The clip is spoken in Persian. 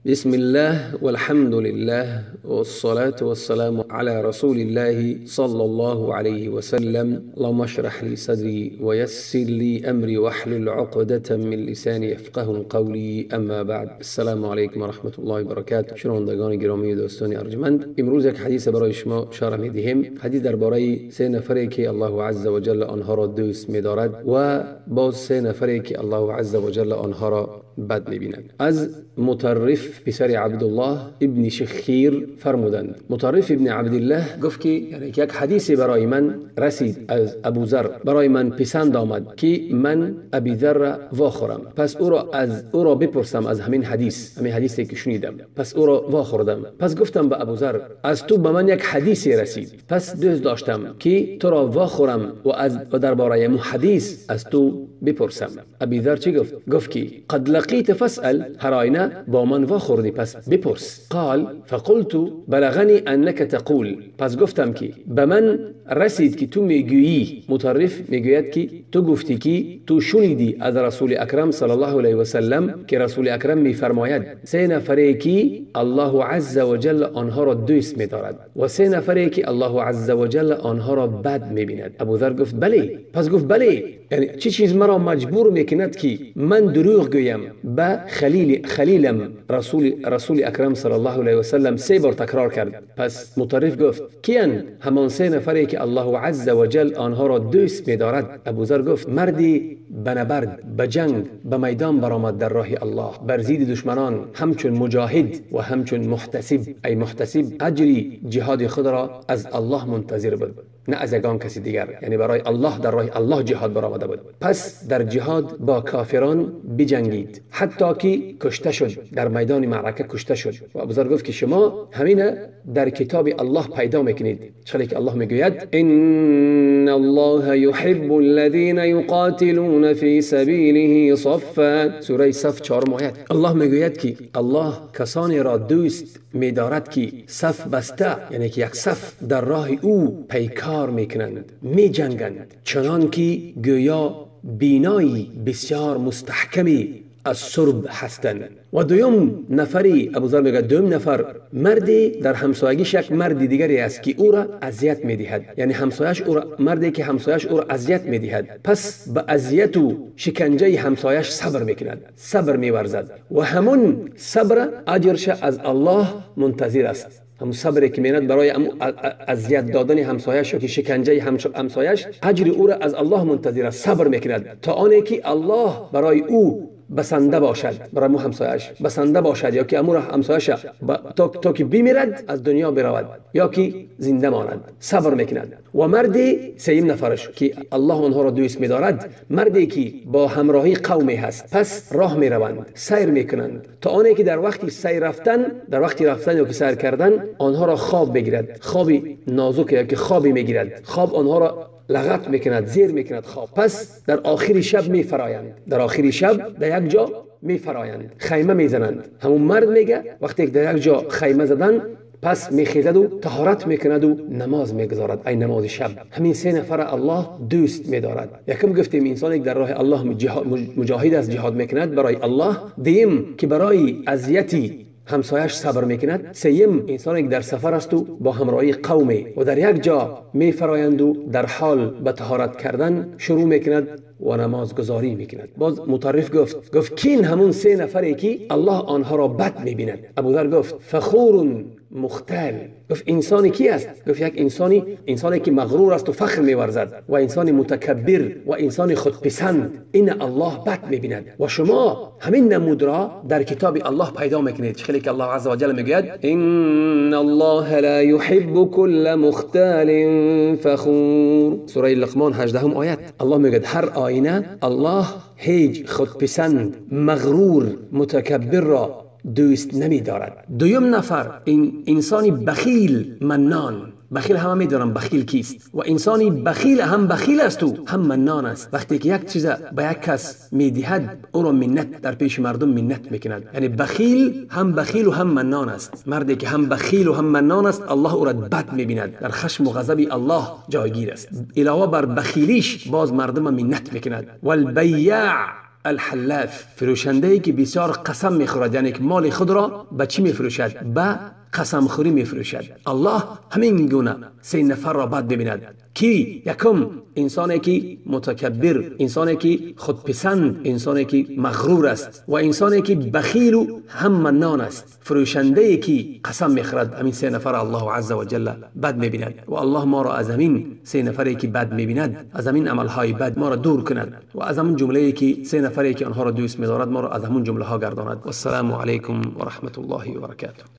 بسم الله والحمد لله والصلاة والسلام على رسول الله صلى الله عليه وسلم. اللهم اشرح لي صدري ويسر لي أمري واحلل عقدة من لساني يفقه قولي. اما بعد، السلام علیکم و رحمت الله و برکاته. شنوندگان گرامی و دوستان ارجمند، امروز یک حدیث برای شما اشاره می‌دهیم. حدیث درباره سه نفری که الله عز و جل آنها را دوست می‌دارد و باز سه نفری که الله عز و جل آنها را بد می‌بیند. از مطرف پسر عبدالله ابن شخیر فرمودند. مطرف ابن عبدالله گفت که یک حدیث برای من رسید از ابو ذر، برای من پسند آمد که من ابی ذر را واخورم، پس او را بپرسم از همین حدیثی که شنیدم. پس او را واخوردم. پس گفتم به ابو ذر از تو به من یک حدیثی رسید، پس دوست داشتم که تو را واخورم و درباره حدیث از تو بپرسم. ابی ذر چی گفت؟ گفت که قد لقیت فاسأل، هر آینه با من واخوردی پس بپرس. قال فقلت بلغنی انک تقول، پس گفتم که به من رسید که تو میگویی. مطرف میگوید که تو گفتی که تو شنیدی از رسول اکرم صلی الله علیه و سلم که رسول اکرم میفرماید سه نفری که الله عز و جل آنها را دوست می‌دارد و سه نفری که الله عز و جل آنها را بد می‌بیند. ابو ذر گفت بله. پس گفت بله، یعنی چه چیز مرا مجبور میکند که من دروغ گویم به خلیلم رسول اکرم صلی الله علیه و سلم؟ سه بار تکرار کرد. پس مطرف گفت کیان همان سه نفری که الله عز و جل آنها را دوست می‌دارد؟ ابو ذر گفت مردی به نبرد، به جنگ، به میدان برآمد در راه الله بر ضد دشمنان، همچون مجاهد و همچون محتسب. ای محتسب اجری جهاد خود را از الله منتظر بود، نه از یگان کسی دیگر، یعنی برای الله در راه الله جهاد برآمده بود. پس در جهاد با کافران بجنگید حتی که کشته شد، در میدان معرکه کشته شد. و ابو ذر گفت که شما همین در کتاب الله پیدا میکنید، چون که الله میگوید ان الله يحب الذين يقاتلون في سبيله صفا. سوره صف 4 آیه. الله میگوید که الله کسانی را دوست می‌دارد که صف بسته، یعنی که یک صف در راه او پیکار میکنند، میجنگند، چنان که گویا بینایی بسیار مستحکمی از سرب هستند. و دوم نفری، ابو ذر میگه دوم نفر مردی در همسایگیش یک مرد دیگری است که او را اذیت میدهد، یعنی همسایش او را، مردی که همسایش او را اذیت میدهد، پس به اذیت و شکنجه همسایش صبر میکند، صبر میورزد و همون صبر اجرش از الله منتظر است. هم صبری که میند برای اذیت دادن همسایش و که شکنجه همسایش، اجر او را از الله منتظر است، صبر میکند تا آنی که الله برای او بسنده باشد، برای مو همسایش بسنده باشد، یا که امور همسایش تا که بمیرد از دنیا برود یا که زنده ماند، صبر میکند. و مردی سیم نفرش که الله آنها را دوست می‌دارد، مردی که با همراهی قومی هست، پس راه میروند، سیر میکنند تا آنی که در وقتی سیر رفتن، یا که سیر کردن، آنها را خواب بگیرد، خوابی نازک یا که خوابی میگیرد، خواب آنها را لغت میکند، زیر میکند خواب. پس در آخری شب میفرایند، در آخری شب در یک جا میفرایند، خیمه میزنند. همون مرد میگه وقتی در یک جا خیمه زدن، پس میخیزد و طهارت میکند و نماز میگذارد، ای نماز شب. همین سه نفر الله دوست میدارد. یکم گفتیم انسانی که در راه الله مجاهد است، جهاد میکند برای الله. دیم که برای اذیتی همسایش صبر میکند. سیم انسانی که در سفر است و با همراهی قومی و در یک جا میفرایند و در حال به طهارت کردن شروع میکند و نماز گزاری میکند. باز مطرف گفت کین همون سه نفری که الله آنها را بد میبیند؟ ابو ذر گفت فخور مختال. گفت انسانی کی است؟ گفت یک انسانی که مغرور است و فخر میورزد، و انسان متکبر و انسان خودپسند، این الله بد میبیند. و شما همین نمود را در کتاب الله پیدا میکنید، چون که الله عز و جل میگوید ان الله لا يحب كل مختال فخور. سوره لقمان 18 آیه. الله میگوید هر آینه الله هیچ خودپسند، مغرور، متکبر را دوست نمی دارد. دوم نفر انسانی بخیل، منان. بخیل همه میدونم بخیل کیست، و انسانی بخیل هم بخیل است و هم منان است. وقتی که یک چیز به یک کس میدهد، او را منت در پیش مردم منت میکند. یعنی بخیل و هم منان است. مردی که هم بخیل و هم منان است، الله او را بد میبیند، در خشم و غضب الله جایگیر است. علاوه بر بخیلیش باز مردم منت میکند. والبیاع الحلاف، فروشنده‌ای که بسیار قسم میخورد، یعنی که مال خود را به چی میفروشد؟ به قسم خوری میفروشد. الله همین گونه سه نفر را بد ببیند. کی؟ یکم انسانی که متکبر، انسانی که خودپسند، انسانی که مغرور است و انسانی که بخیل و هم منان است. فروشنده ای که قسم میخورد، همین سه نفر الله عز و جل بد میبیند و الله ما را از همین سه نفری که بد میبیند، از همین عملهای بد ما را دور کند و از همون جمله که سه نفری که آنها را دوست می‌دارد ما را از همون جمله ها گرداند. و السلام علیکم و رحمت الله و برکاته.